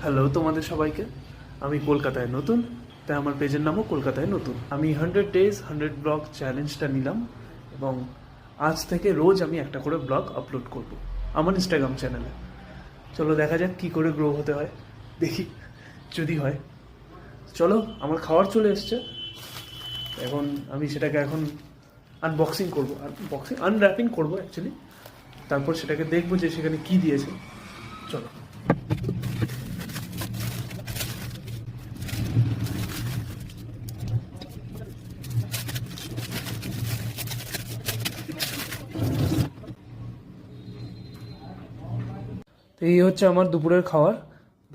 Hello তোমাদের সবাইকে। আমি কলকাতায় নতুন, তাই আমার পেজের নামও কলকাতায় নতুন। আমি 100 days 100 ব্লগ চ্যালেঞ্জটা নিলাম এবং আজ থেকে রোজ আমি একটা করে ব্লগ আপলোড করব আমার ইনস্টাগ্রাম চ্যানেলে। চলো দেখা যাক কী করে গ্রো হতে হয়, দেখি যদি হয়। চলো, আমার খাবার চলে এসছে, এখন আমি সেটাকে এখন আনবক্সিং করবো, আনর্যাপিং করবো অ্যাকচুয়ালি। তারপর সেটাকে দেখবো যে সেখানে কী দিয়েছে। চলো। তো এই হচ্ছে আমার দুপুরের খাবার।